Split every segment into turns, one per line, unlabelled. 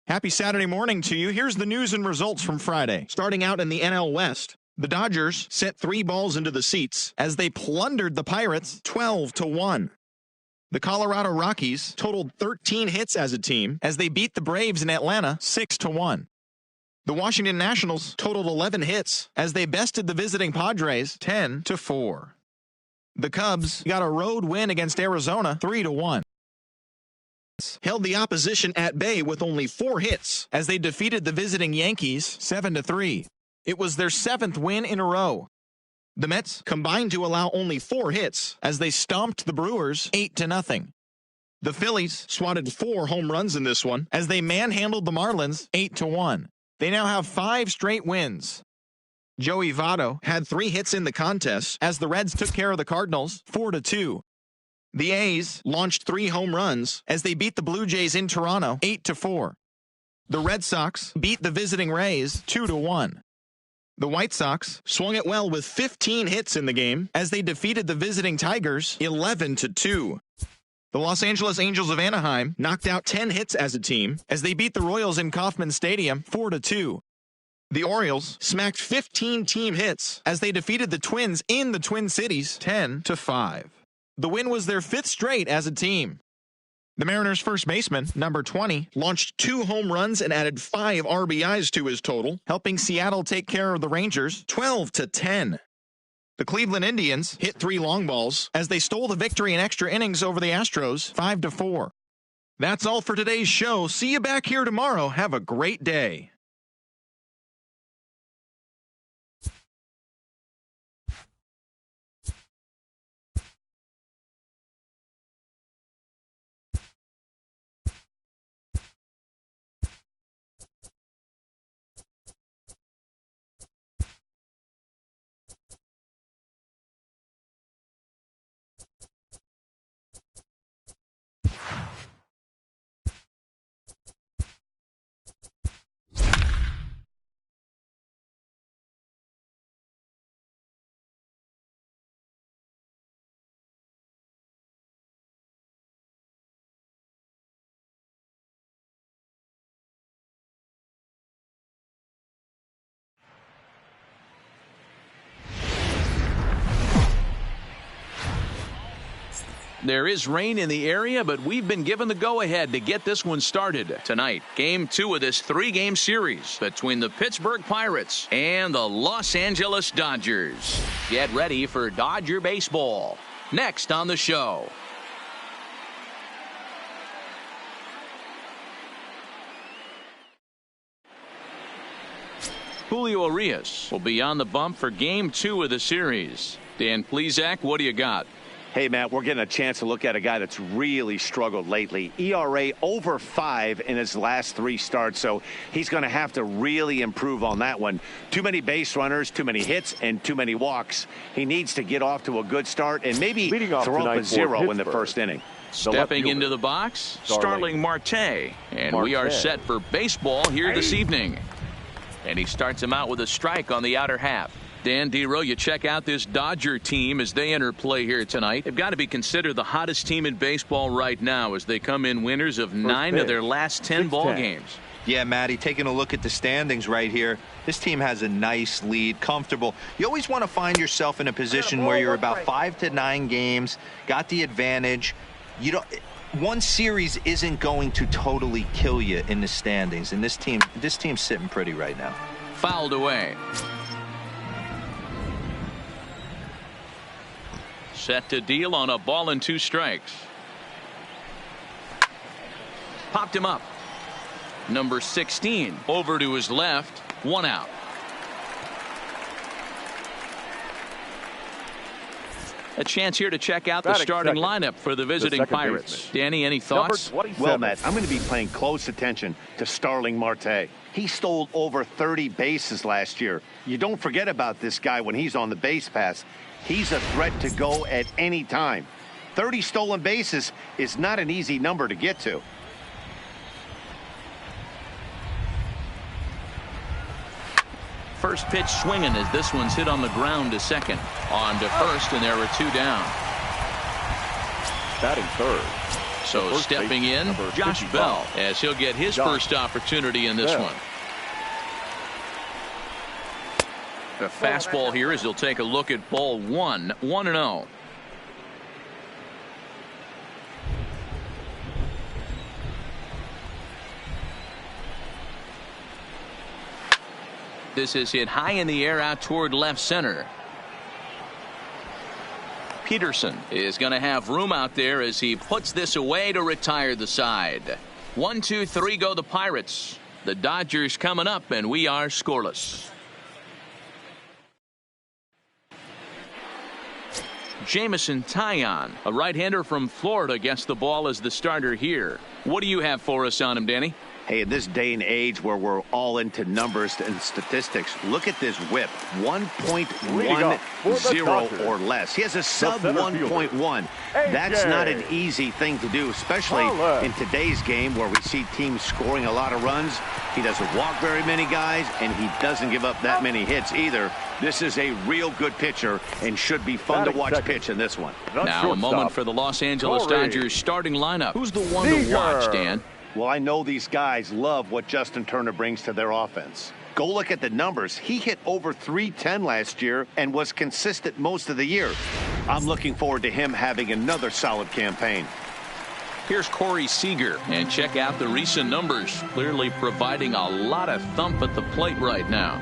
Happy Saturday morning to you. Here's the news and results from Friday. Starting out in the NL West, the Dodgers sent 3 balls into the seats as they plundered the Pirates 12-1. The Colorado Rockies totaled 13 hits as a team as they beat the Braves in Atlanta 6-1. The Washington Nationals totaled 11 hits as they bested the visiting Padres 10-4. The Cubs got a road win against Arizona 3-1. Held the opposition at bay with only 4 hits as they defeated the visiting Yankees 7-3. It was their 7th win in a row. The Mets combined to allow only 4 hits as they stomped the Brewers 8-0. The Phillies swatted 4 home runs in this one as they manhandled the Marlins 8-1. They now have 5 straight wins. Joey Votto had 3 hits in the contest as the Reds took care of the Cardinals 4-2. The A's launched 3 home runs as they beat the Blue Jays in Toronto 8-4. The Red Sox beat the visiting Rays 2-1. The White Sox swung it well with 15 hits in the game as they defeated the visiting Tigers 11-2. The Los Angeles Angels of Anaheim knocked out 10 hits as a team as they beat the Royals in Kauffman Stadium 4-2. The Orioles smacked 15 team hits as they defeated the Twins in the Twin Cities 10-5. The win was their 5th straight as a team. The Mariners' first baseman, number 20, launched 2 home runs and added 5 RBIs to his total, helping Seattle take care of the Rangers 12-10. The Cleveland Indians hit 3 long balls as they stole the victory in extra innings over the Astros 5-4. That's all for today's show. See you back here tomorrow. Have a great day.
There is rain in the area, but we've been given the go-ahead to get this one started. Tonight, Game 2 of this 3-game series between the Pittsburgh Pirates and the Los Angeles Dodgers. Get ready for Dodger baseball. Next on the show. Julio Urias will be on the bump for Game 2 of the series. Dan Plesac, what do you got?
Hey, Matt, we're getting a chance to look at a guy that's really struggled lately. ERA over 5 in his last 3 starts, so he's going to have to really improve on that one. Too many base runners, too many hits, and too many walks. He needs to get off to a good start and maybe throw up a 0 in the first inning.
Stepping into the box, Starling Marte. And we are set for baseball here this evening. And he starts him out with a strike on the outer half. Dan Dero, you check out this Dodger team as they enter play here tonight. They've got to be considered the hottest team in baseball right now as they come in winners of 9 of their last 10 ball games.
Yeah, Matty, taking a look at the standings right here, this team has a nice lead, comfortable. You always want to find yourself in a position where you're about 5 to 9 games, got the advantage. You don't. One series isn't going to totally kill you in the standings, and this team's sitting pretty right now.
Fouled away. Set to deal on a ball and 2 strikes. Popped him up. Number 16 over to his left. 1 out. A chance here to check out the starting lineup for the visiting Pirates. Danny, any thoughts?
Well, Matt, I'm going to be paying close attention to Starling Marte. He stole over 30 bases last year. You don't forget about this guy when he's on the base pass. He's a threat to go at any time. 30 stolen bases is not an easy number to get to.
First pitch swinging as this one's hit on the ground to second. On to first, and there are 2 down.
Batting third,
So stepping in, Josh Bell, as he'll get his first opportunity in this one. The fastball here as he'll take a look at ball 1, 1-0. This is hit high in the air out toward left center. Peterson is going to have room out there as he puts this away to retire the side. 1, 2, 3 go the Pirates. The Dodgers coming up, and we are scoreless. Jamison Taillon, a right-hander from Florida, gets the ball as the starter here. What do you have for us on him, Danny?
Hey, in this day and age where we're all into numbers and statistics, look at this whip. 1.10 or less. He has a sub 1.1. That's not an easy thing to do, especially in today's game where we see teams scoring a lot of runs. He doesn't walk very many guys, and he doesn't give up that many hits either. This is a real good pitcher and should be fun to watch pitch in this one.
Now a moment for the Los Angeles Dodgers starting lineup. Who's the one to watch, Dan?
Well, I know these guys love what Justin Turner brings to their offense. Go look at the numbers. He hit over 310 last year and was consistent most of the year. I'm looking forward to him having another solid campaign.
Here's Corey Seager, and check out the recent numbers. Clearly providing a lot of thump at the plate right now.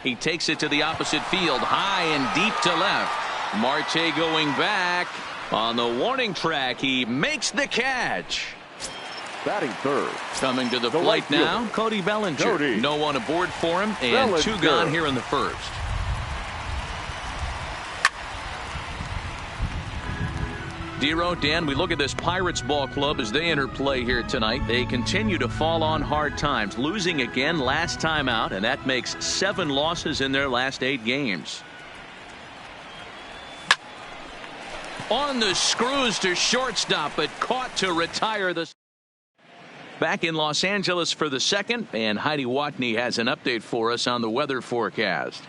He takes it to the opposite field, high and deep to left. Marte going back. On the warning track, he makes the catch.
Batting third.
Coming to the plate now, Cody Bellinger. No one aboard for him, and 2 gone here in the first. Dero, Dan, we look at this Pirates ball club as they enter play here tonight. They continue to fall on hard times, losing again last time out, and that makes 7 losses in their last 8 games. On the screws to shortstop, but caught to retire the. Back in Los Angeles for the second, and Heidi Watney has an update for us on the weather forecast.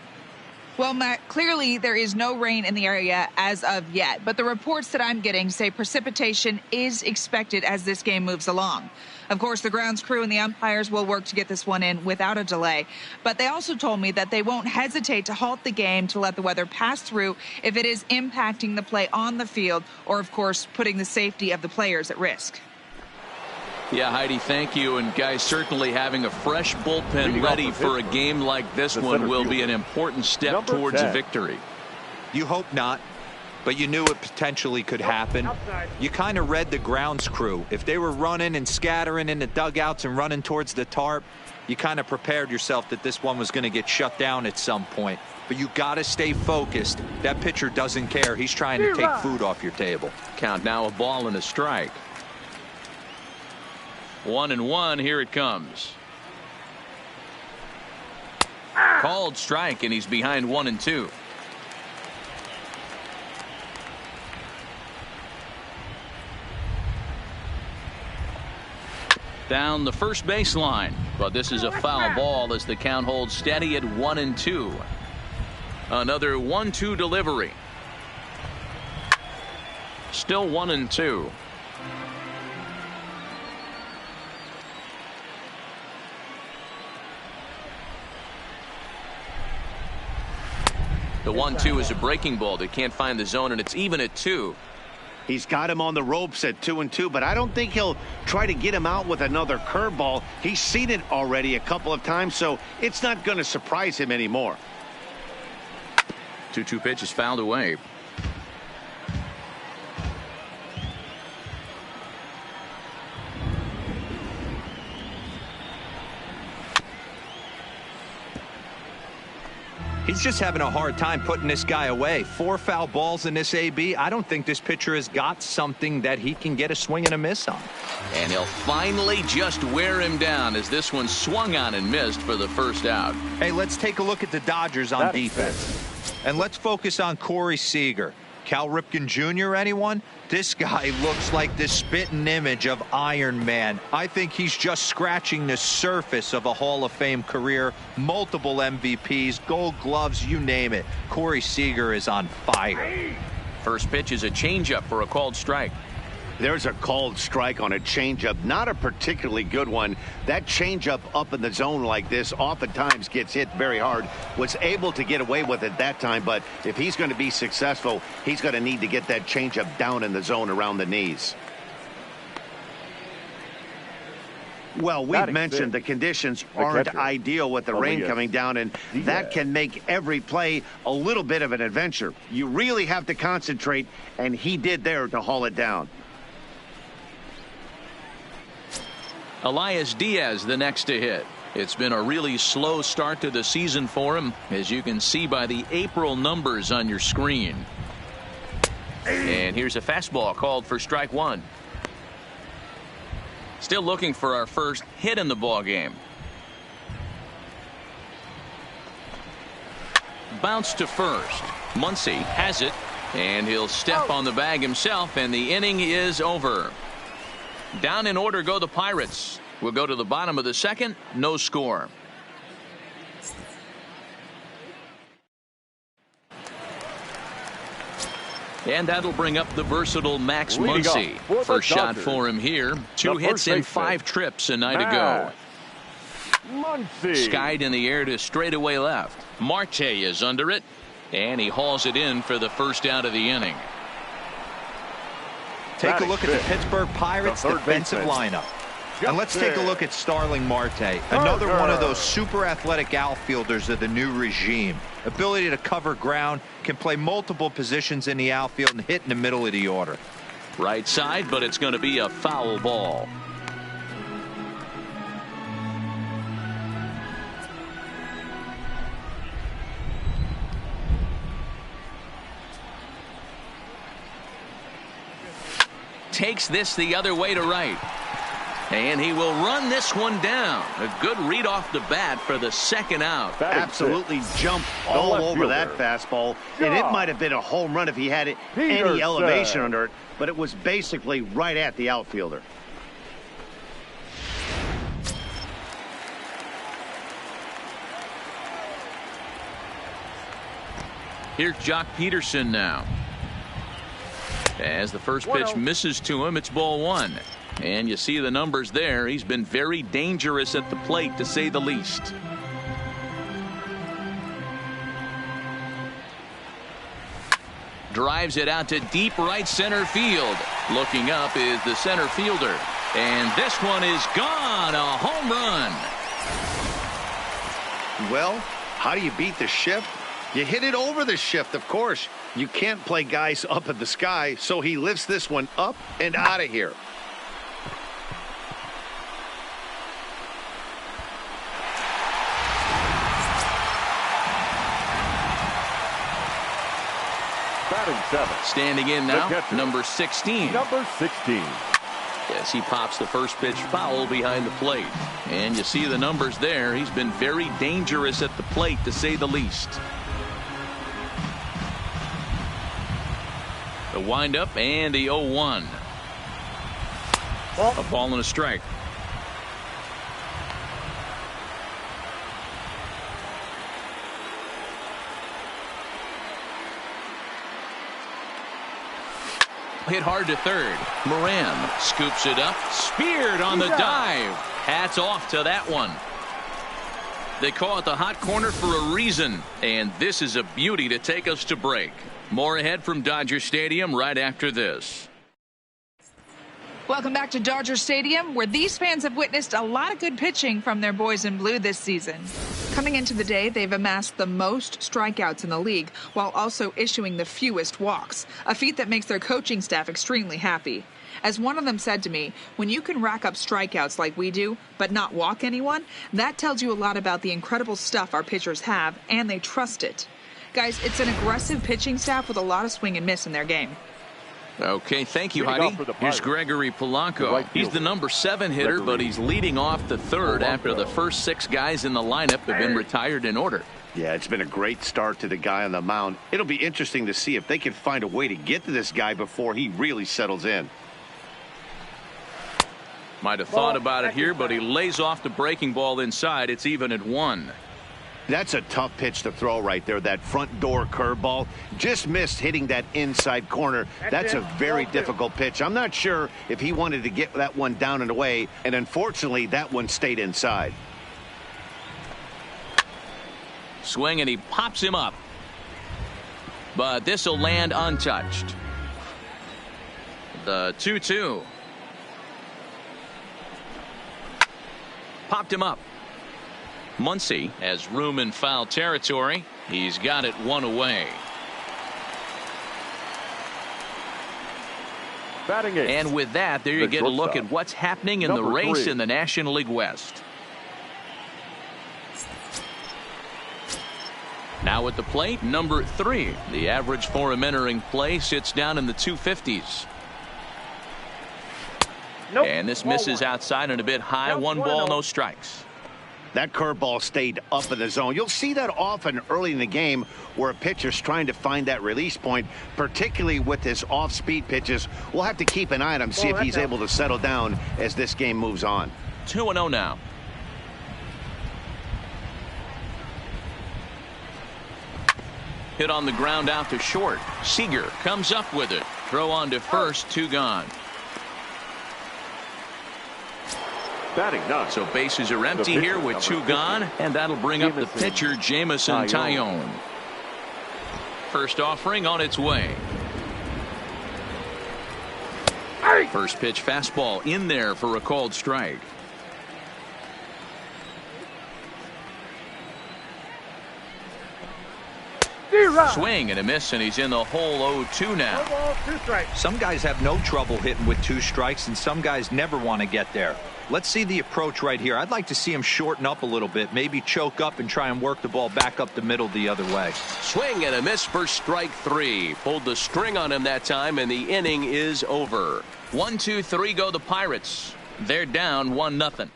Well, Matt, clearly there is no rain in the area as of yet, but the reports that I'm getting say precipitation is expected as this game moves along. Of course, the grounds crew and the umpires will work to get this one in without a delay, but they also told me that they won't hesitate to halt the game to let the weather pass through if it is impacting the play on the field or, of course, putting the safety of the players at risk.
Yeah, Heidi, thank you. And guys, certainly having a fresh bullpen ready for a game like this one will be an important step towards a victory.
You hope not, but you knew it potentially could happen. You kind of read the grounds crew. If they were running and scattering in the dugouts and running towards the tarp, you kind of prepared yourself that this one was going to get shut down at some point. But you got to stay focused. That pitcher doesn't care. He's trying to take food off your table.
Count now, a ball and a strike. 1-1, here it comes. Called strike, and he's behind 1-2. Down the first baseline, but this is a foul ball as the count holds steady at 1-2. Another 1-2 delivery. Still 1-2. The 1-2 is a breaking ball. They can't find the zone, and it's even at 2.
He's got him on the ropes at 2-2, but I don't think he'll try to get him out with another curveball. He's seen it already a couple of times, so it's not going to surprise him anymore.
2-2 pitch is fouled away.
He's just having a hard time putting this guy away. 4 foul balls in this AB. I don't think this pitcher has got something that he can get a swing and a miss on.
And he'll finally just wear him down as this one swung on and missed for the first out.
Hey, let's take a look at the Dodgers on defense. And let's focus on Corey Seager. Cal Ripken Jr., anyone? This guy looks like the spitting image of Iron Man. I think he's just scratching the surface of a Hall of Fame career. Multiple MVPs, Gold Gloves, you name it. Corey Seager is on fire.
First pitch is a changeup for a called strike.
There's a called strike on a changeup, not a particularly good one. That changeup up in the zone like this oftentimes gets hit very hard. Was able to get away with it that time, but if he's going to be successful, he's going to need to get that changeup down in the zone around the knees. Well, we've mentioned the conditions aren't ideal with the rain coming down, and that can make every play a little bit of an adventure. You really have to concentrate, and he did there to haul it down.
Elias Diaz the next to hit. It's been a really slow start to the season for him, as you can see by the April numbers on your screen. And here's a fastball called for strike one. Still looking for our first hit in the ball game. Bounce to first. Muncy has it, and he'll step on the bag himself, and the inning is over. Down in order go the Pirates. We'll go to the bottom of the second. No score. And that'll bring up the versatile Max Muncy. First shot for him here. 2 hits and 5 trips a night ago. Skied in the air to straightaway left. Marte is under it, and he hauls it in for the first out of the inning.
Take a look at the Pittsburgh Pirates defensive lineup. And let's take a look at Starling Marte, another one of those super athletic outfielders of the new regime. Ability to cover ground, can play multiple positions in the outfield and hit in the middle of the order.
Right side, but it's going to be a foul ball. Takes this the other way to right. And he will run this one down. A good read off the bat for the second out.
Absolutely jumped all over that fastball. And it might have been a home run if he had any elevation under it. But it was basically right at the outfielder.
Here's Jock Peterson now. As the first pitch misses to him, it's ball one. And you see the numbers there. He's been very dangerous at the plate, to say the least. Drives it out to deep right center field. Looking up is the center fielder. And this one is gone. A home run.
Well, how do you beat the shift? You hit it over the shift, of course. You can't play guys up in the sky, so he lifts this one up and out of here.
Standing in now, number 16.
Number 16.
Yes, he pops the first pitch foul behind the plate. And you see the numbers there. He's been very dangerous at the plate, to say the least. The windup and the 0-1. A ball and a strike. Hit hard to third. Moran scoops it up. Speared on the dive. Hats off to that one. They call it the hot corner for a reason. And this is a beauty to take us to break. More ahead from Dodger Stadium right after this.
Welcome back to Dodger Stadium, where these fans have witnessed a lot of good pitching from their boys in blue this season. Coming into the day, they've amassed the most strikeouts in the league, while also issuing the fewest walks, a feat that makes their coaching staff extremely happy. As one of them said to me, when you can rack up strikeouts like we do, but not walk anyone, that tells you a lot about the incredible stuff our pitchers have, and they trust it. Guys, it's an aggressive pitching staff with a lot of swing and miss in their game.
Okay, thank you, Heidi. Here's Gregory Polanco. He's the number 7 hitter, but he's leading off the third after the first 6 guys in the lineup have been retired in order.
Yeah, it's been a great start to the guy on the mound. It'll be interesting to see if they can find a way to get to this guy before he really settles in.
Might have thought about it here, but he lays off the breaking ball inside. It's even at 1.
That's a tough pitch to throw right there. That front door curveball just missed hitting that inside corner. That's a very difficult pitch. I'm not sure if he wanted to get that one down and away, and unfortunately that one stayed inside.
Swing, and he pops him up. But this will land untouched. The 2-2. Popped him up. Muncy has room in foul territory. He's got it one away.
Batting eighth.
And with that, there you get a look at what's happening in the race in the National League West. Now at the plate, number 3. The average for him entering play sits down in the 250s.
Nope.
And this misses outside and a bit high. 1 ball, no strikes.
That curveball stayed up in the zone. You'll see that often early in the game where a pitcher's trying to find that release point, particularly with his off-speed pitches. We'll have to keep an eye on him, see if he's able to settle down as this game moves on.
2-0 now. Hit on the ground out to short. Seager comes up with it. Throw on to first, 2 gone.
Batting 9.
So bases are empty here with 2 gone, and that'll bring up the pitcher, Jameson Taillon. First offering on its way. First pitch fastball in there for a called strike. Swing and a miss, and he's in the hole. 0-2 now.
2 strikes.
Some guys have no trouble hitting with 2 strikes, and some guys never want to get there. Let's see the approach right here. I'd like to see him shorten up a little bit, maybe choke up and try and work the ball back up the middle the other way.
Swing and a miss for strike 3. Pulled the string on him that time, and the inning is over.
1-2-3 go the Pirates. They're down 1-0.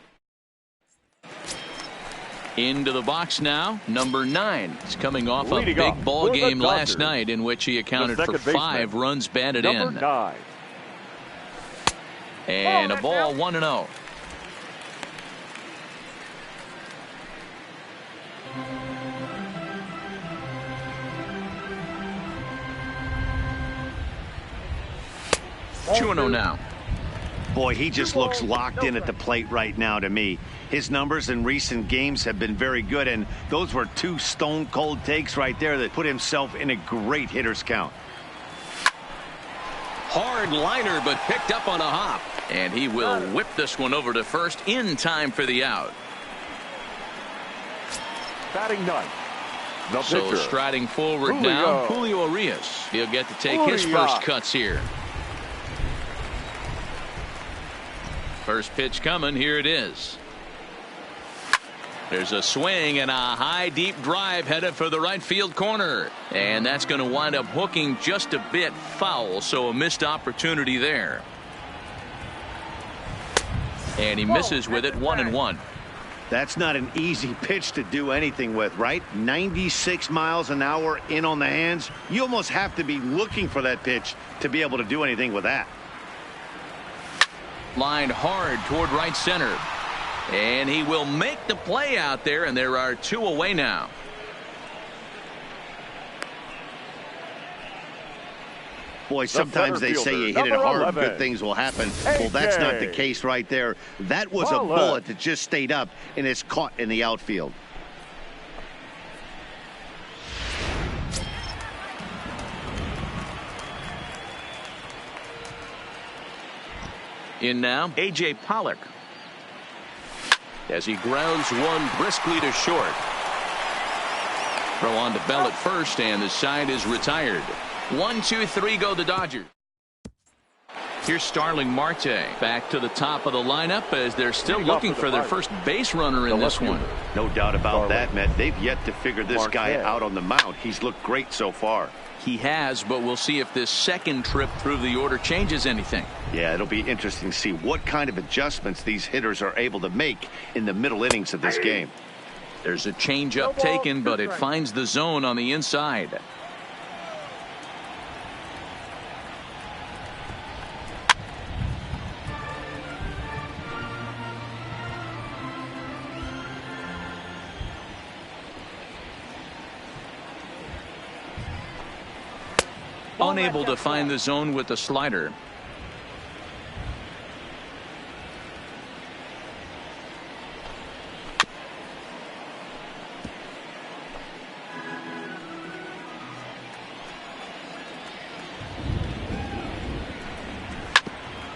Into the box now, number 9. He's coming off a big ball game last night in which he accounted for 5 runs batted in.
Number 9.
And a ball, 1-0. Two and 0 now.
Boy, he just looks locked in at the plate right now to me. His numbers in recent games have been very good, and those were 2 stone-cold takes right there that put himself in a great hitter's count.
Hard liner, but picked up on a hop.
And he will whip this one over to first in time for the out.
Batting 9. The
So
pitcher.
striding forward now, Julio Urias. He'll get to take his first cuts here. First pitch coming. Here it is. There's a swing and a high deep drive headed for the right field corner, and that's going to wind up hooking just a bit foul, so a missed opportunity there. And he misses with it. 1-1.
That's not an easy pitch to do anything with, right? 96 miles an hour in on the hands. You almost have to be looking for that pitch to be able to do anything with that.
Lined hard toward right center. And he will make the play out there, and there are 2 away now.
Boy, sometimes they say you hit it hard, good things will happen. Well, that's not the case right there. That was a bullet that just stayed up and is caught in the outfield.
In now, A.J. Pollock. As he grounds one briskly to short. Throw on to Bell at first, and the side is retired. 1-2-3 go the Dodgers. Here's Starling Marte back to the top of the lineup as they're still looking for their first base runner in this one.
No doubt about that, Matt. They've yet to figure this guy out on the mound. He's looked great so far.
He has, but we'll see if this second trip through the order changes anything.
Yeah, it'll be interesting to see what kind of adjustments these hitters are able to make in the middle innings of this game.
There's a changeup taken, but it finds the zone on the inside. Unable to find the zone with the slider.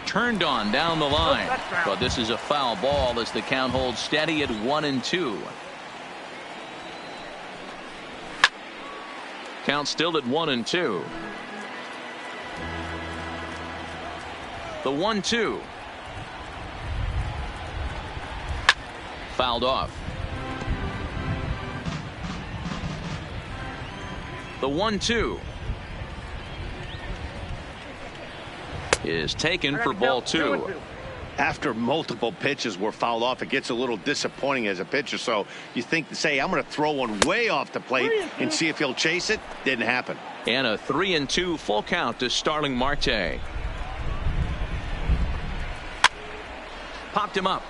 Turned on down the line, but this is a foul ball as the count holds steady at 1-2. Count still at 1-2. The 1-2. Fouled off. The 1-2 is taken for ball 2.
After multiple pitches were fouled off, it gets a little disappointing as a pitcher. So you think, say, I'm going to throw one way off the plate and see if he'll chase it. Didn't happen.
And a 3-2 full count to Starling Marte. Popped him up.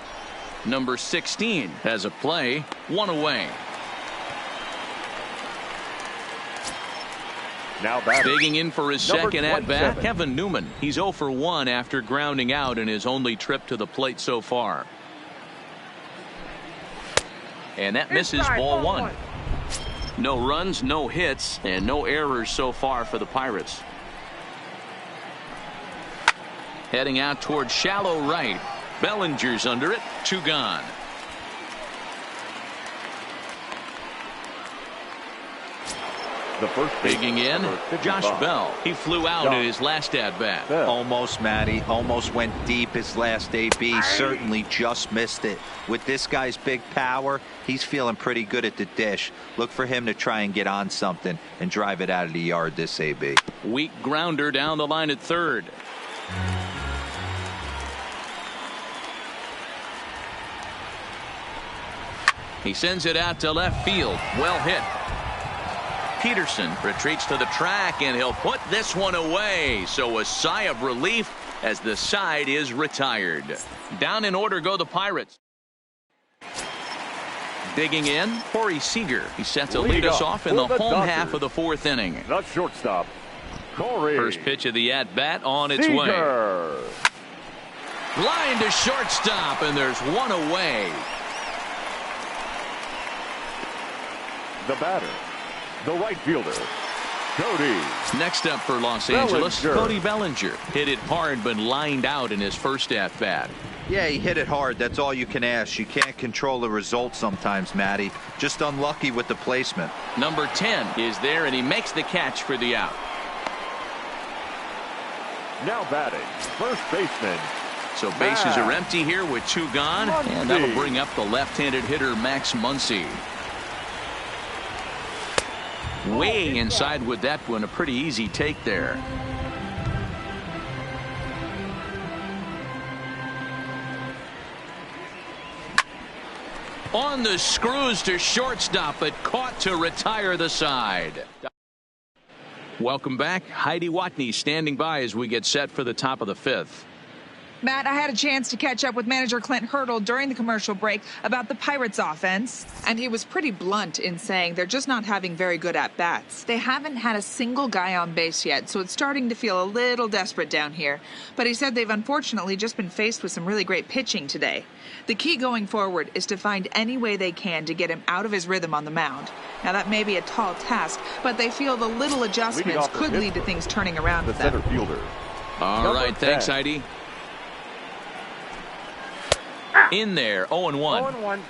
Number 16 has a play, one away.
Now batting.
Digging in for his second at-bat, Kevin Newman. He's 0 for 1 after grounding out in his only trip to the plate so far. And that misses ball 1. No runs, no hits, and no errors so far for the Pirates. Heading out toward shallow right. Bellinger's under it, 2 gone.
The first
digging in, Josh Bell. He flew out in his last at-bat.
Almost, Matty. Almost went deep his last AB. Certainly just missed it. With this guy's big power, he's feeling pretty good at the dish. Look for him to try and get on something and drive it out of the yard this AB.
Weak grounder down the line at third. He sends it out to left field. Well hit. Peterson retreats to the track, and he'll put this one away. So a sigh of relief as the side is retired. Down in order go the Pirates. Digging in, Corey Seager. He set to lead us off in the home half of the 4th inning.
The shortstop, Corey.
First pitch of the at-bat on its
Seager.
way. Line to shortstop, and there's one away.
The batter, the right fielder, Cody.
Next up for Los Angeles, Cody Bellinger. Hit it hard but lined out in his first at-bat.
Yeah, he hit it hard. That's all you can ask. You can't control the result sometimes, Matty. Just unlucky with the placement.
Number 10 is there, and he makes the catch for the out.
Now batting, first baseman.
So bases are empty here with 2 gone, and that'll bring up the left-handed hitter Max Muncy. Way inside with that one, a pretty easy take there. On the screws to shortstop, but caught to retire the side. Welcome back. Heidi Watney standing by as we get set for the top of the 5th.
Matt, I had a chance to catch up with manager Clint Hurdle during the commercial break about the Pirates offense, and he was pretty blunt in saying they're just not having very good at-bats. They haven't had a single guy on base yet, so it's starting to feel a little desperate down here. But he said they've unfortunately just been faced with some really great pitching today. The key going forward is to find any way they can to get him out of his rhythm on the mound. Now, that may be a tall task, but they feel the little adjustments could lead to things turning around
The
with them.
center fielder.
All right, thanks, Heidi. In there, 0-1.
0-1.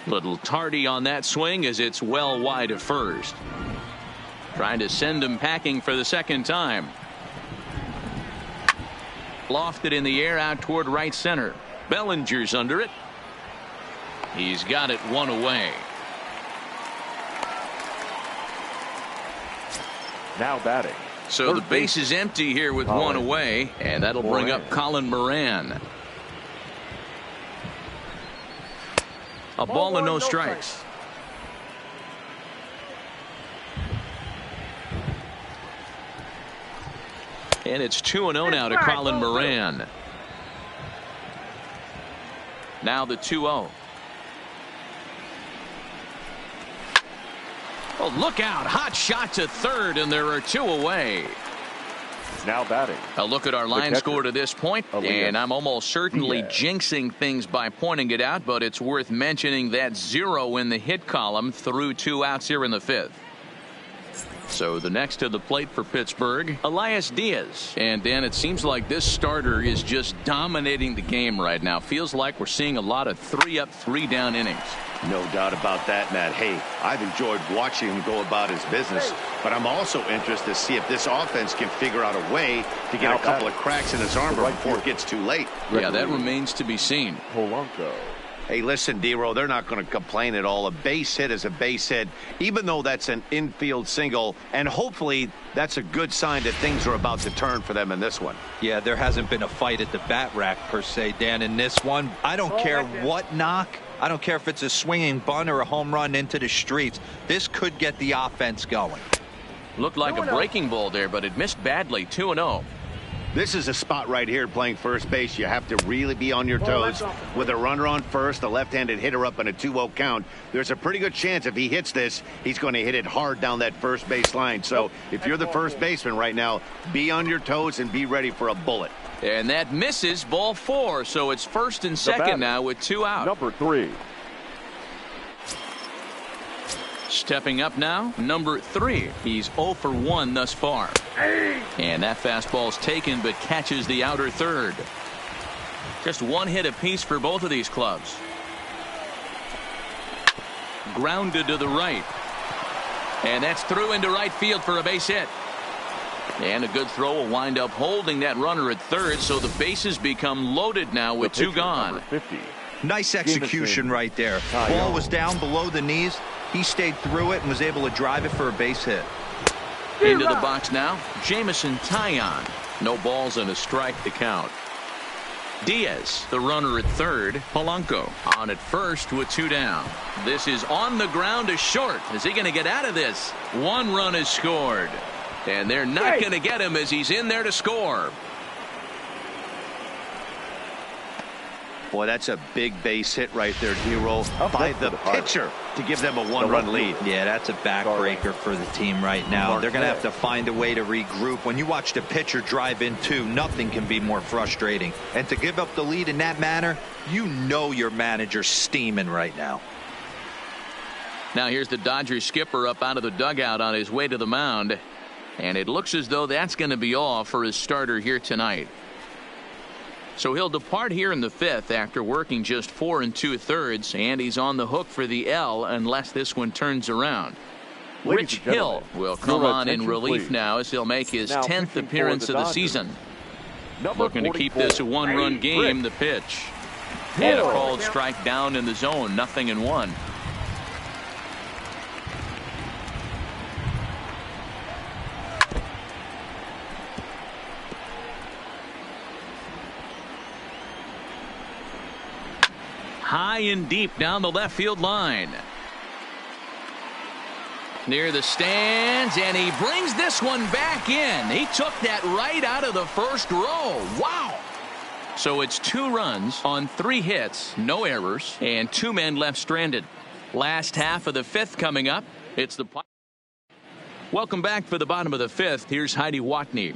Little tardy on that swing as it's well wide of first. Trying to send him packing for the second time. Lofted in the air out toward right center. Bellinger's under it. He's got it one away.
Now batting.
So the base is empty here with one away, and that'll bring up Colin Moran. A ball and no strikes. And it's 2-0 now to Colin Moran. Now the 2-0. Oh, look out. Hot shot to third, and there are 2 away.
Now batting.
A look at our line score to this point, and I'm almost certainly jinxing things by pointing it out, but it's worth mentioning that 0 in the hit column through 2 outs here in the 5th. So the next to the plate for Pittsburgh, Elias Diaz. And Dan, it seems like this starter is just dominating the game right now. Feels like we're seeing a lot of 3-up, 3-down innings.
No doubt about that, Matt. Hey, I've enjoyed watching him go about his business, but I'm also interested to see if this offense can figure out a way to get a couple of cracks in his armor before it gets too late.
Yeah, that remains to be seen.
Polanco.
Hey, listen, D-Row, they're not going to complain at all. A base hit is a base hit, even though that's an infield single, and hopefully that's a good sign that things are about to turn for them in this one.
Yeah, there hasn't been a fight at the bat rack, per se, Dan, in this one. I don't care what knock. I don't care if it's a swinging bunt or a home run into the streets. This could get the offense going.
Looked like a breaking ball there, but it missed badly. 2-0.
This is a spot right here playing first base. You have to really be on your toes. With a runner on first, a left-handed hitter up in a 2-0 count, there's a pretty good chance if he hits this, he's going to hit it hard down that first base line. So if you're the first baseman right now, be on your toes and be ready for a bullet.
And that misses, ball 4. So it's first and second now with 2 out.
Number 3.
Stepping up now, number 3. He's 0 for 1 thus far. And that fastball's taken but catches the outer third. Just 1 hit apiece for both of these clubs. Grounded to the right. And that's through into right field for a base hit. And a good throw will wind up holding that runner at third, so the bases become loaded now with 2 gone.
50.
Nice execution right there. Ball was down below the knees. He stayed through it and was able to drive it for a base hit.
Into the box now, Jamison Taillon. No balls and a strike to count. Diaz, the runner at third. Polanco on at first with 2 down. This is on the ground to short. Is he going to get out of this? 1 run is scored. And they're not going to get him as he's in there to score.
Boy, that's a big base hit right there, D-Roll, by the pitcher to give them a 1-run lead.
Yeah, that's a backbreaker for the team right now. They're going to have to find a way to regroup. When you watch the pitcher drive in 2, nothing can be more frustrating. And to give up the lead in that manner, you know your manager's steaming right now.
Now here's the Dodgers skipper up out of the dugout on his way to the mound. And it looks as though that's going to be all for his starter here tonight. So he'll depart here in the 5th after working just 4 2/3, and he's on the hook for the L unless this one turns around. Rich Hill will come on in relief now as he'll make his 10th appearance of the season. Looking to keep this a 1-run game. The pitch. And a called strike down in the zone. 0-1. High and deep down the left field line. Near the stands, and he brings this one back in. He took that right out of the first row. Wow. So it's 2 runs on 3 hits, no errors, and 2 men left stranded. Last half of the 5th coming up. It's the Welcome back for the bottom of the 5th. Here's Heidi Watney.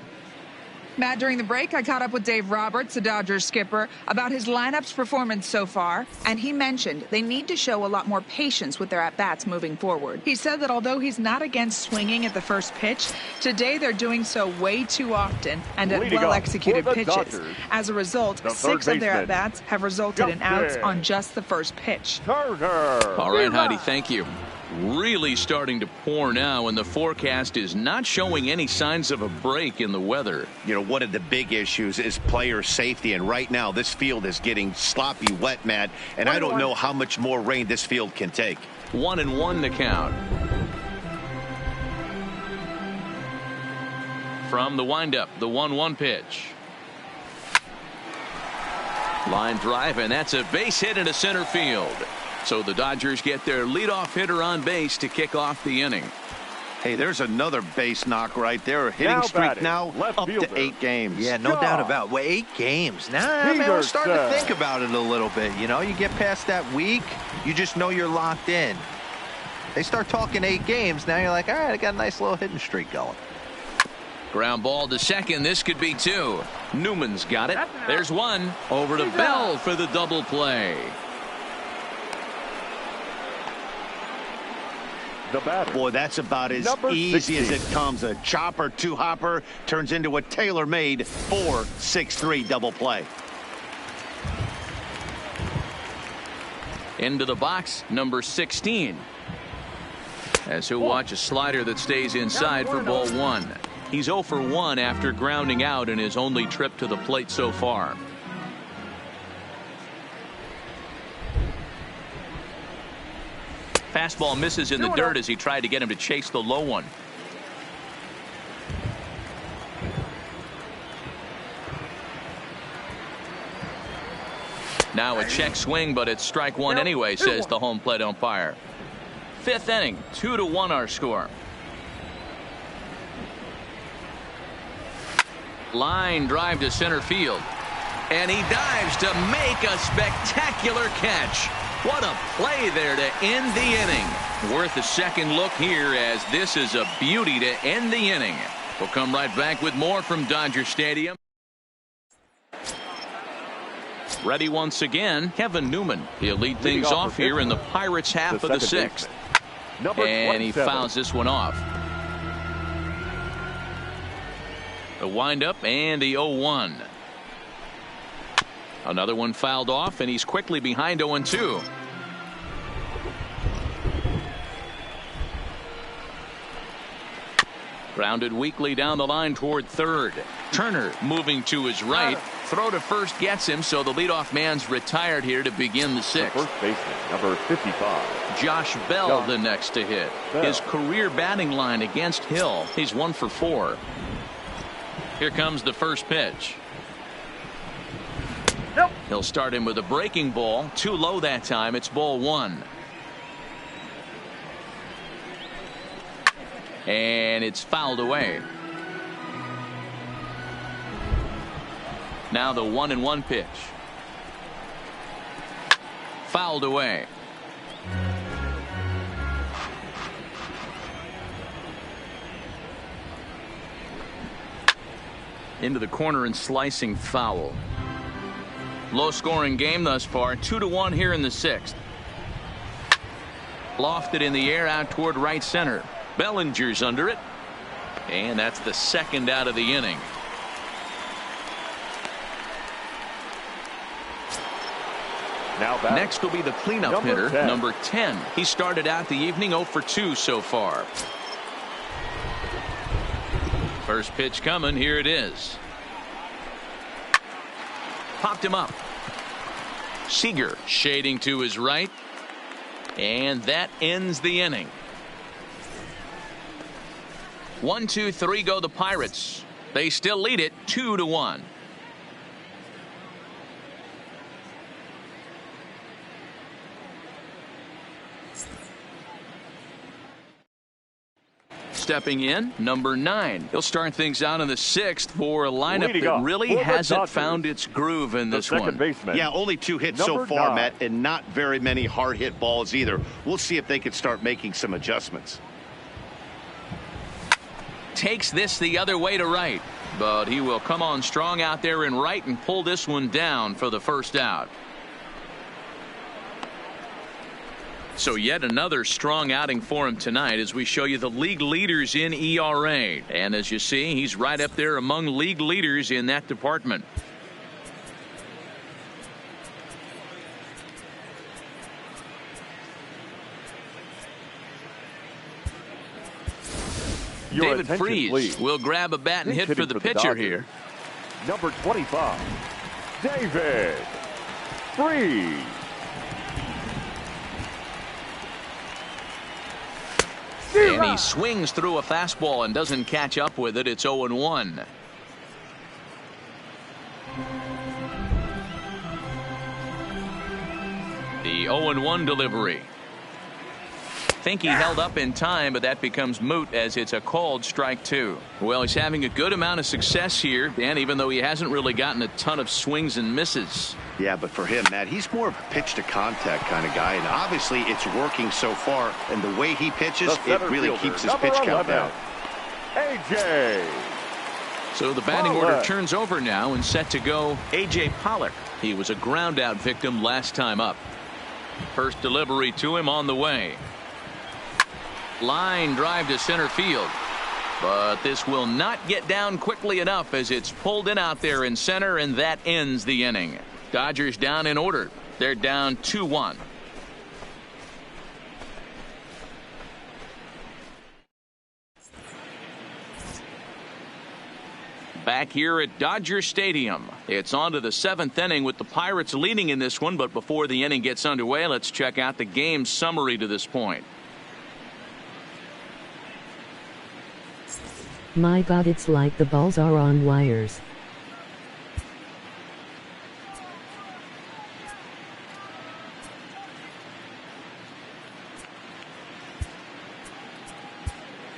Matt, during the break, I caught up with Dave Roberts, the Dodgers skipper, about his lineup's performance so far, and he mentioned they need to show a lot more patience with their at-bats moving forward. He said that although he's not against swinging at the first pitch, today they're doing so way too often and at well-executed pitches.
Dodgers,
as a result, 6 of their at-bats have resulted in outs on just the first pitch.
Turner.
All right, Heidi, thank you. Really starting to pour now, and the forecast is not showing any signs of a break in the weather.
You know, one of the big issues is player safety, and right now this field is getting sloppy wet, Matt, and I don't know how much more rain this field can take.
1-1 to count. From the windup, the 1-1 pitch. Line drive, and that's a base hit into center field. So the Dodgers get their leadoff hitter on base to kick off the inning.
Hey, there's another base knock right there. Hitting streak now up to 8 games.
Yeah, no doubt about it. Well, 8 games. Nah, man, we're starting to think about it a little bit. You know, you get past that week, you just know you're locked in. They start talking 8 games. Now you're like, all right, I got a nice little hitting streak going.
Ground ball to second. This could be 2. Newman's got it. There's 1. Over to Bell for the double play.
The batter.
Boy, that's about as easy as it comes. A chopper, 2-hopper turns into a tailor-made 4-6-3 double play.
Into the box, number 16. As he'll watch a slider that stays inside for ball 1. He's 0 for 1 after grounding out in his only trip to the plate so far. Fastball misses in the dirt as he tried to get him to chase the low one. Now a check swing, but it's strike 1 anyway, says the home plate umpire. 5th inning, 2-1 our score. Line drive to center field. And he dives to make a spectacular catch. What a play there to end the inning. Worth a second look here, as this is a beauty to end the inning. We'll come right back with more from Dodger Stadium. Ready once again, Kevin Newman. He'll lead things off here in the Pirates' half of the 6th. And he fouls this one off. The windup and the 0-1. Another one fouled off, and he's quickly behind 0-2. Grounded weakly down the line toward third. Turner moving to his right. Throw to first gets him, so the leadoff man's retired here to begin the 6th.
First baseman, number 55.
Josh Bell the next to hit. His career batting line against Hill. He's 1 for 4. Here comes the first pitch. He'll start him with a breaking ball. Too low that time. It's ball 1. And it's fouled away. Now the 1-1 pitch. Fouled away. Into the corner and slicing foul. Low scoring game thus far. 2-1 here in the 6th. Lofted in the air out toward right center. Bellinger's under it. And that's the 2nd out of the inning.
Now back.
Next will be the cleanup hitter, number 10. He started out the evening 0 for 2 so far. First pitch coming. Here it is. Popped him up. Seager shading to his right. And that ends the inning. 1, 2, 3 go the Pirates. They still lead it 2-1. Stepping in, number 9. He'll start things out in the 6th for a lineup that really hasn't found its groove in this one.
Yeah, only 2 hits so far, Matt, and not very many hard hit balls either. We'll see if they can start making some adjustments.
Takes this the other way to right, but he will come on strong out there in right and pull this one down for the first out. So yet another strong outing for him tonight as we show you the league leaders in ERA. And as you see, he's right up there among league leaders in that department. David Freese will grab a bat and hit for the pitcher here.
Number 25, David Freese.
And he swings through a fastball and doesn't catch up with it. It's 0-1. The 0-1 delivery. think he held up in time, but that becomes moot as it's a called strike 2. Well, he's having a good amount of success here, and even though he hasn't really gotten a ton of swings and misses.
Yeah, but for him, Matt, he's more of a pitch to contact kind of guy, and obviously it's working so far, and the way he pitches, it really keeps his pitch count down.
AJ.
So the batting order turns over now and set to go A.J. Pollock. He was a ground out victim last time up. First delivery to him on the way. Line drive to center field. But this will not get down quickly enough as it's pulled in out there in center, and that ends the inning. Dodgers down in order. They're down 2-1. Back here at Dodger Stadium. It's on to the 7th inning with the Pirates leading in this one, but before the inning gets underway, let's check out the game summary to this point.
My God, it's like the balls are on wires.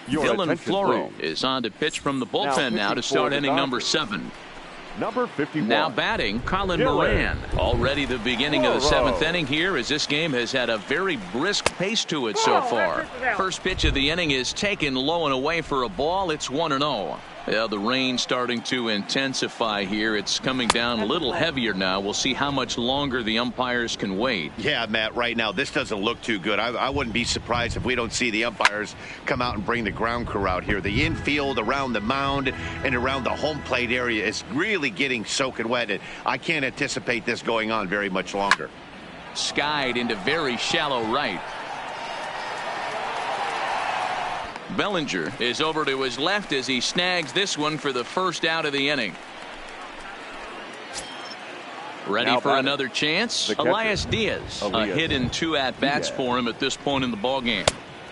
Dylan Floro is on to pitch from the bullpen now to start inning number 7.
Number 51.
Now batting, Colin Moran. Already the beginning of the 7th inning here, as this game has had a very brisk pace to it so far. First pitch of the inning is taken low and away for a ball. It's 1-0. Yeah, the rain starting to intensify here. It's coming down a little heavier now. We'll see how much longer the umpires can wait.
Yeah, Matt, right now this doesn't look too good. I wouldn't be surprised if we don't see the umpires come out and bring the ground crew out here. The infield around the mound and around the home plate area is really getting soaking wet, and I can't anticipate this going on very much longer.
Skied into very shallow right. Bellinger is over to his left as he snags this one for the first out of the inning. Ready
now
for another chance. Elias Diaz. A hit in 2 at-bats for him at this point in the ballgame.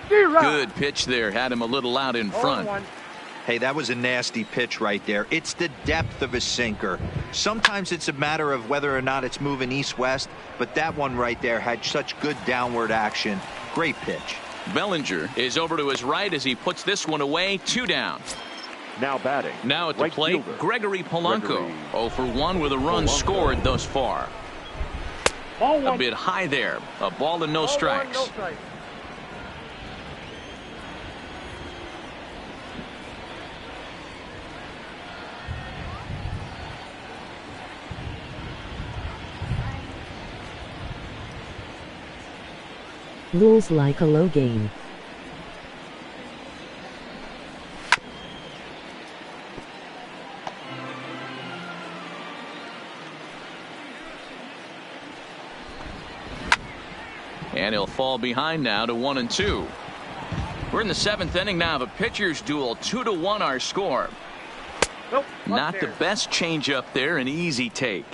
Good pitch there. Had him a little out in front.
Hey, that was a nasty pitch right there. It's the depth of a sinker. Sometimes it's a matter of whether or not it's moving east-west, but that one right there had such good downward action. Great pitch.
Bellinger is over to his right as he puts this one away. 2 down.
Now batting.
Now at the plate, Gregory Polanco. 0 for 1 with a run scored thus far. A bit high there. A ball and no strikes.
Rules like a low game.
And he'll fall behind now to 1-2. We're in the 7th inning now of a pitcher's duel. 2-1 our score. Not the best changeup there, an easy take.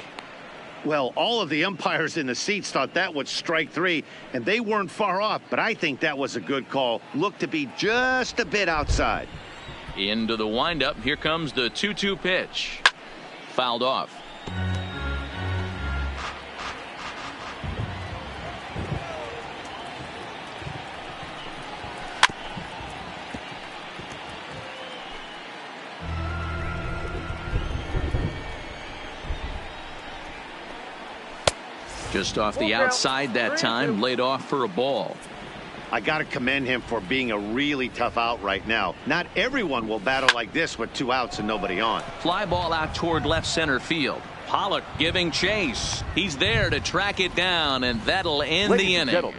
Well, all of the umpires in the seats thought that was strike 3, and they weren't far off, but I think that was a good call. Looked to be just a bit outside.
Into the windup. Here comes the 2-2 pitch. Fouled off. Just off the outside that time, laid off for a ball.
I got to commend him for being a really tough out right now. Not everyone will battle like this with 2 outs and nobody on.
Fly ball out toward left center field. Pollock giving chase. He's there to track it down, and that'll end the inning.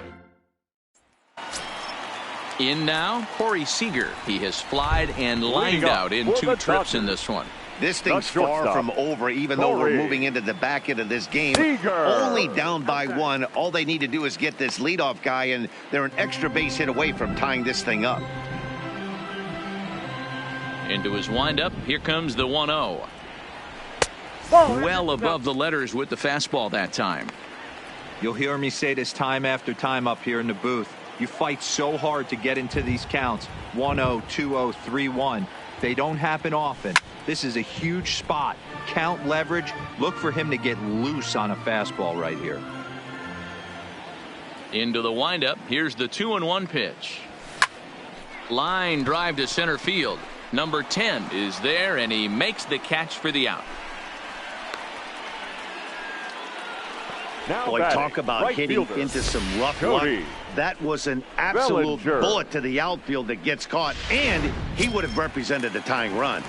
In now, Corey Seager. He has flied and lined out in 2 trips in this one.
This thing's far from over, even though we're moving into the back end of this game. Only down by 1. All they need to do is get this leadoff guy, and they're an extra base hit away from tying this thing up.
Into his windup. Here comes the 1-0. Well above the letters with the fastball that time.
You'll hear me say this time after time up here in the booth. You fight so hard to get into these counts. 1-0, 2-0, 3-1. They don't happen often. This is a huge spot. Count leverage. Look for him to get loose on a fastball right here.
Into the windup. Here's the 2-1 pitch. Line drive to center field. Number 10 is there, and he makes the catch for the out.
Now
Boy,
batting,
talk about
right
hitting
fielder,
into some rough
Cody
luck. That was an absolute
Bellinger.
bullet to the outfield that gets caught, and he would have represented the tying run.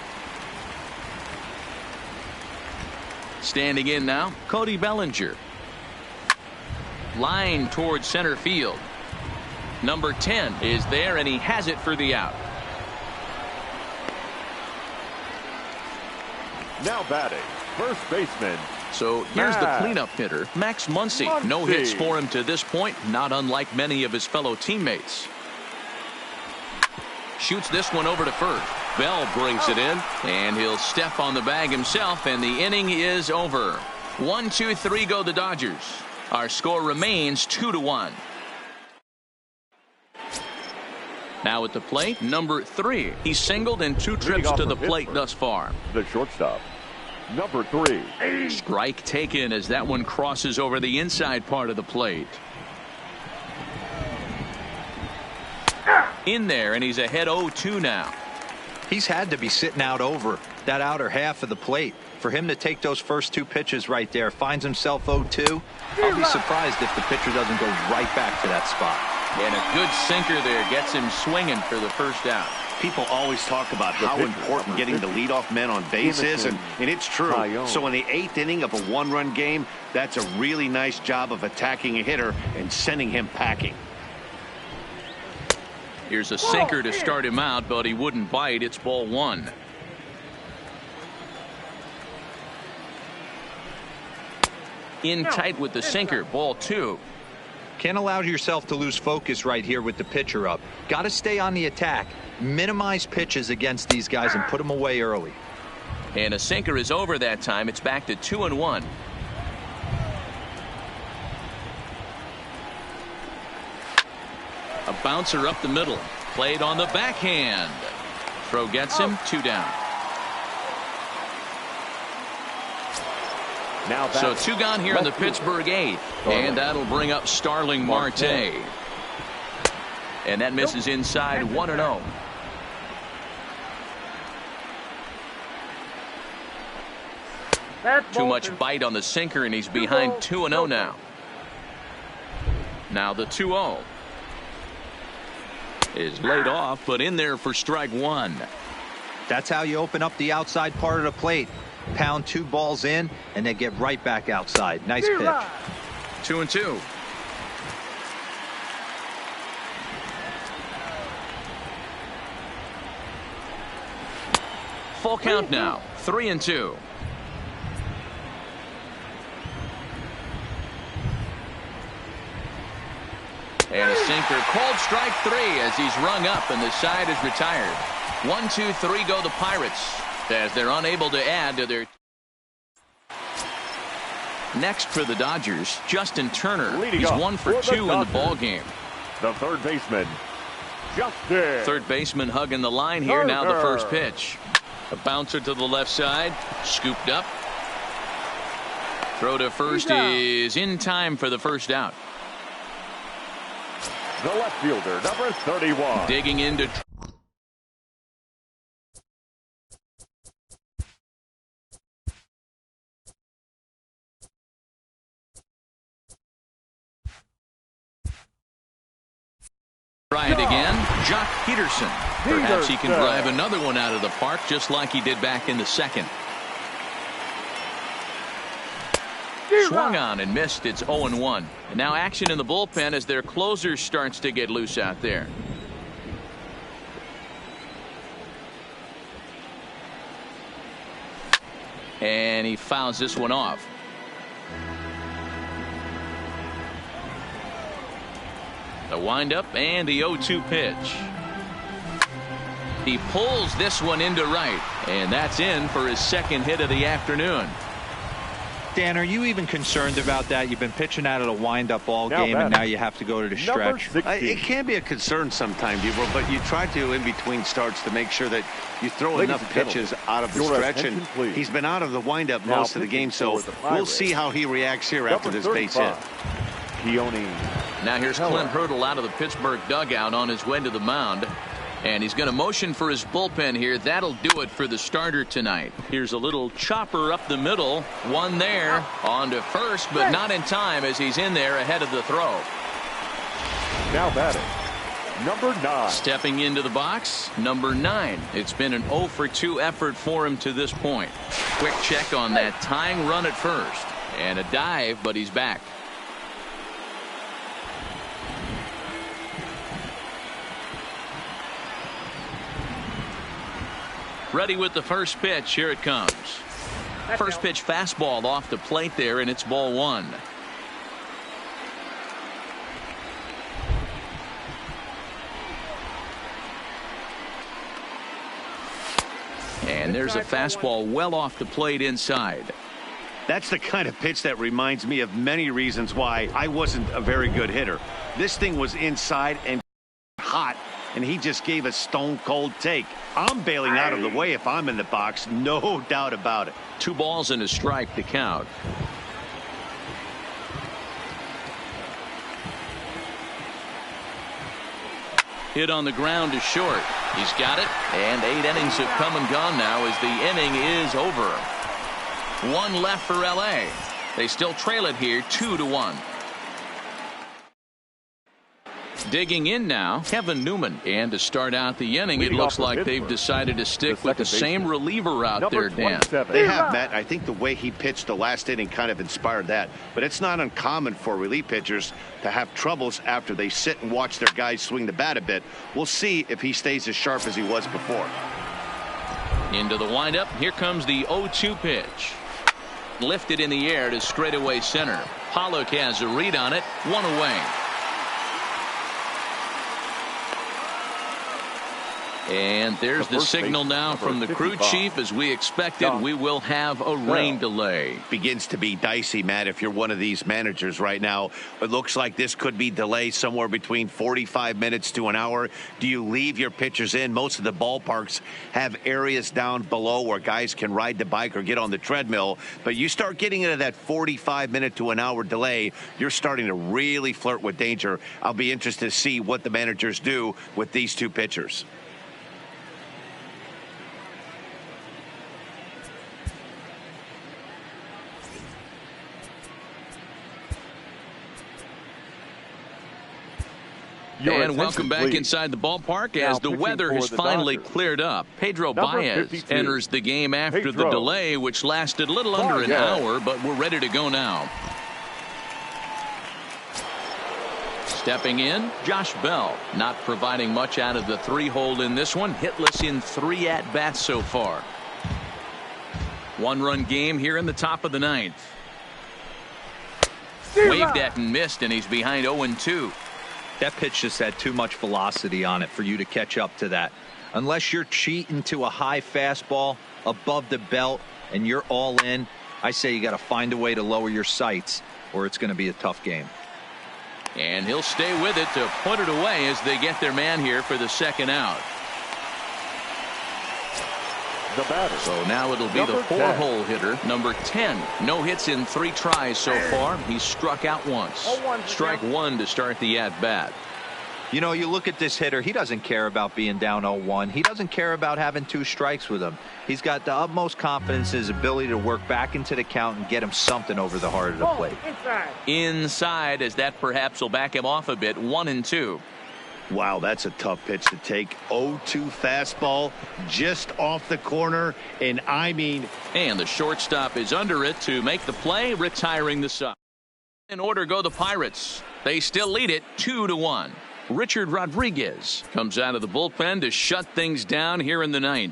Standing in now, Cody Bellinger. Line towards center field. Number 10 is there, and he has it for the out.
Now batting, first baseman.
So here's the
Max.
cleanup hitter, Max Muncy. No
Muncy.
hits for him to this point, not unlike many of his fellow teammates. Shoots this one over to first. Bell brings it in, and he'll step on the bag himself, and the inning is over. 1-2-3 go the Dodgers. Our score remains 2-1. Now at the plate, number 3. He's singled in 2 trips to the plate thus far.
The shortstop, number 3.
Strike taken as that one crosses over the inside part of the plate. In there, and he's ahead 0-2 now.
He's had to be sitting out over that outer half of the plate. For him to take those first 2 pitches right there, finds himself 0-2. I'll be surprised if the pitcher doesn't go right back to that spot.
And a good sinker there gets him swinging for the first out.
People always talk about how important getting the leadoff men on base is, and it's true. So in the 8th inning of a 1-run game, that's a really nice job of attacking a hitter and sending him packing.
Here's a sinker to start him out, but he wouldn't bite. It's ball 1. In tight with the sinker, ball 2.
Can't allow yourself to lose focus right here with the pitcher up. Got to stay on the attack. Minimize pitches against these guys and put them away early.
And a sinker is over that time. It's back to 2-1. A bouncer up the middle. Played on the backhand. Throw gets him. 2 down.
Now
So 2 gone here in the Pittsburgh 8th. And that'll bring up Starling Marte. And that misses inside 1-0. Too much bite on the sinker, and he's behind 2-0 now. Now the 2-0 is laid off, but in there for strike 1.
That's how you open up the outside part of the plate. Pound 2 balls in, and then get right back outside. Nice pitch.
2-2. Full count now. 3-2. And a sinker, called strike 3 as he's rung up and the side is retired. 1-2-3 go the Pirates as they're unable to add to their. Next for the Dodgers, Justin Turner. He's 1 for 2 in the ball game.
The third baseman, Justin.
Third baseman hugging the line here. Now the first pitch. A bouncer to the left side, scooped up. Throw to first is in time for the first out.
The left fielder, number 31.
Digging into. Try it again. Jock Peterson. Perhaps he can drive another one out of the park just like he did back in the second. Swung on and missed. It's 0-1. And now action in the bullpen as their closer starts to get loose out there. And he fouls this one off. The windup and the 0-2 pitch. He pulls this one into right, and that's in for his second hit of the afternoon.
Dan, are you even concerned about that? You've been pitching out of the windup all game, and now you have to go to the stretch.
It can be a concern sometimes, Devo, but you try to, in between starts, to make sure that you throw enough pitches out of the stretch. And he's been out of the windup most of the game, so we'll see how he reacts here after this base hit.
Keone
Now here's Clint Hurdle out of the Pittsburgh dugout on his way to the mound. And he's going to motion for his bullpen here. That'll do it for the starter tonight. Here's a little chopper up the middle. One there on to first, but not in time as he's in there ahead of the throw.
Now batting, number 9.
Stepping into the box, number 9. It's been an 0 for 2 effort for him to this point. Quick check on that tying run at first. And a dive, but he's back. Ready with the first pitch. Here it comes. First pitch fastball off the plate there, and it's ball 1. And there's a fastball well off the plate inside.
That's the kind of pitch that reminds me of many reasons why I wasn't a very good hitter. This thing was inside and hot, and he just gave a stone cold take. I'm bailing out of the way if I'm in the box, no doubt about it.
2 balls and a strike to count. Hit on the ground to short. He's got it, and 8 innings have come and gone now as the inning is over. 1 left for LA. They still trail it here 2-1. Digging in now, Kevin Newman. And to start out the inning, it looks like they've decided to stick with the same reliever out there, Dan.
They have, Matt. I think the way he pitched the last inning kind of inspired that. But it's not uncommon for relief pitchers to have troubles after they sit and watch their guys swing the bat a bit. We'll see if he stays as sharp as he was before.
Into the windup. Here comes the 0-2 pitch. Lifted in the air to straightaway center. Pollock has a read on it. 1 away. And there's the signal now from the crew chief. As we expected, we will have a rain delay.
Begins to be dicey, Matt, if you're one of these managers right now. It looks like this could be delayed somewhere between 45 minutes to an hour. Do you leave your pitchers in? Most of the ballparks have areas down below where guys can ride the bike or get on the treadmill. But you start getting into that 45-minute to an hour delay, you're starting to really flirt with danger. I'll be interested to see what the managers do with these 2 pitchers.
And welcome back inside the ballpark as the weather has finally cleared up. Pedro Baez enters the game after the delay, which lasted a little under an hour, but we're ready to go now. Stepping in, Josh Bell, not providing much out of the 3-hole in this one. Hitless in 3 at-bats so far. 1-run game here in the top of the 9th. Waved at and missed, and he's behind 0-2.
That pitch just had too much velocity on it for you to catch up to that. Unless you're cheating to a high fastball above the belt and you're all in, I say you got to find a way to lower your sights or it's going to be a tough game.
And he'll stay with it to put it away as they get their man here for the 2nd out.
The batter.
So now it'll be the 4-hole hitter, number 10. No hits in 3 tries so far. He's struck out once. Strike 1 to start the at-bat.
You know, you look at this hitter, he doesn't care about being down 0-1. He doesn't care about having 2 strikes with him. He's got the utmost confidence in his ability to work back into the count and get him something over the heart of the plate.
Inside, as that perhaps will back him off a bit. 1-2.
Wow, that's a tough pitch to take. 0-2 fastball just off the corner, and I mean.
And the shortstop is under it to make the play, retiring the side. In order go the Pirates. They still lead it 2-1. Richard Rodriguez comes out of the bullpen to shut things down here in the 9th.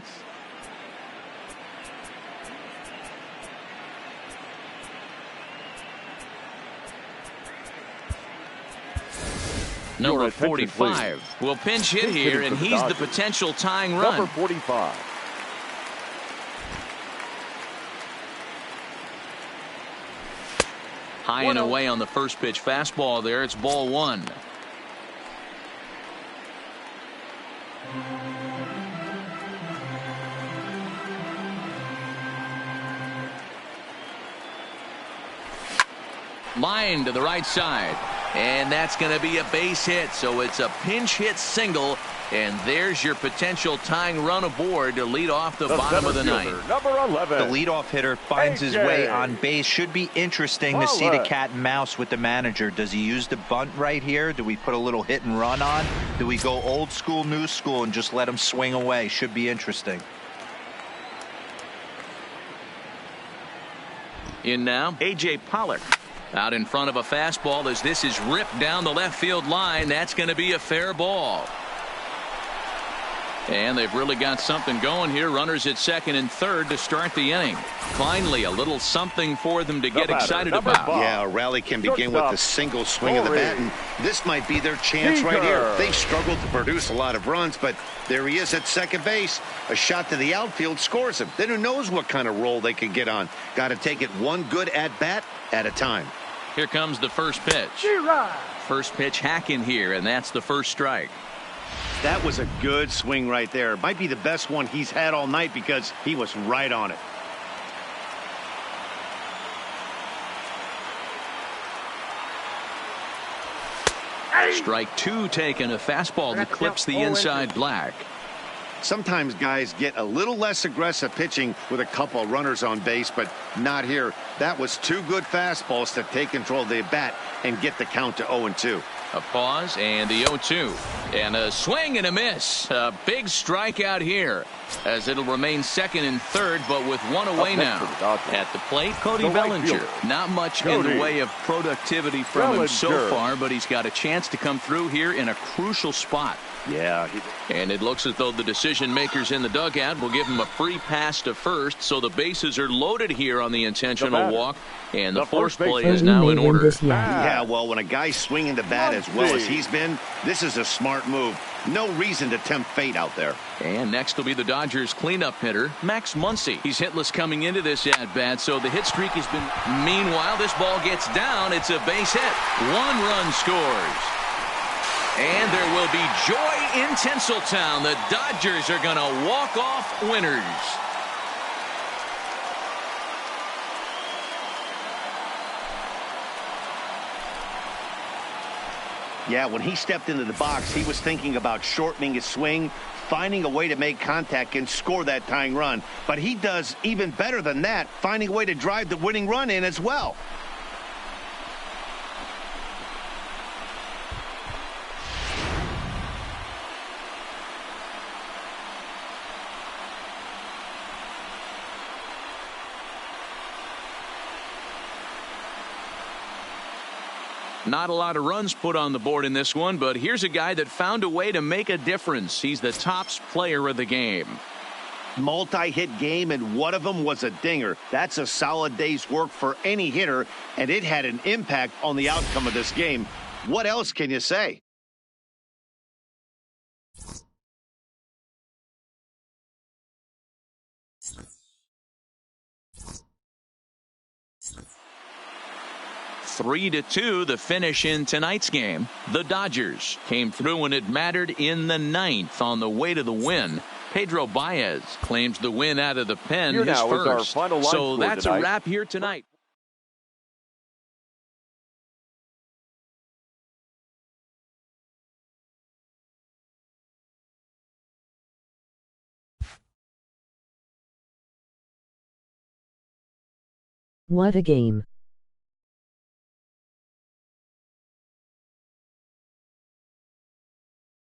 Number 45 will pinch hit here, and he's the potential tying run.
Number 45.
High and away on the first pitch fastball there. It's ball 1. Line to the right side. And that's going to be a base hit, so it's a pinch hit single, and there's your potential tying run aboard to lead off the bottom of the ninth.
Number 11.
The leadoff hitter finds his way on base. Should be interesting to see the cat and mouse with the manager. Does he use the bunt right here? Do we put a little hit and run on? Do we go old school, new school, and just let him swing away? Should be interesting.
In now, A.J. Pollock. Out in front of a fastball as this is ripped down the left field line. That's going to be a fair ball. And they've really got something going here. Runners at second and third to start the inning. Finally, a little something for them to get excited about.
Yeah, a rally can begin with a single swing of the bat, and this might be their chance right here. They've struggled to produce a lot of runs, but there he is at second base. A shot to the outfield scores him. Then who knows what kind of roll they can get on. Got to take it one good at-bat at a time.
Here comes the first pitch. First pitch hack in here, and that's the first strike.
That was a good swing right there. Might be the best one he's had all night because he was right on it.
Strike two taken. A fastball that clips the inside black.
Sometimes guys get a little less aggressive pitching with a couple of runners on base, but not here. That was two good fastballs to take control of the bat and get the count to 0-2.
A pause and the 0-2. And a swing and a miss. A big strikeout here as it'll remain second and third, but with one away now. At the plate, Cody Bellinger. Not much in the way of productivity from him so far, but he's got a chance to come through here in a crucial spot.
Yeah.
And it looks as though the decision makers in the dugout will give him a free pass to first, so the bases are loaded here on the intentional walk, and the force play is now in order.
Yeah, well, when a guy's swinging the bat as well as he's been, this is a smart move. No reason to tempt fate out there.
And next will be the Dodgers cleanup hitter, Max Muncy. He's hitless coming into this at-bat, so the hit streak has been. Meanwhile, this ball gets down. It's a base hit. One run scores. And there will be joy in Tinseltown. The Dodgers are going to walk off winners.
Yeah, when he stepped into the box, he was thinking about shortening his swing, finding a way to make contact and score that tying run. But he does even better than that, finding a way to drive the winning run in as well.
Not a lot of runs put on the board in this one, but here's a guy that found a way to make a difference. He's the tops player of the game.
Multi-hit game, and one of them was a dinger. That's a solid day's work for any hitter, and it had an impact on the outcome of this game. What else can you say?
Three to 2, the finish in tonight's game. The Dodgers came through when it mattered in the ninth on the way to the win. Pedro Baez claims the win out of the pen, his first. So that's a wrap here tonight.
What a game.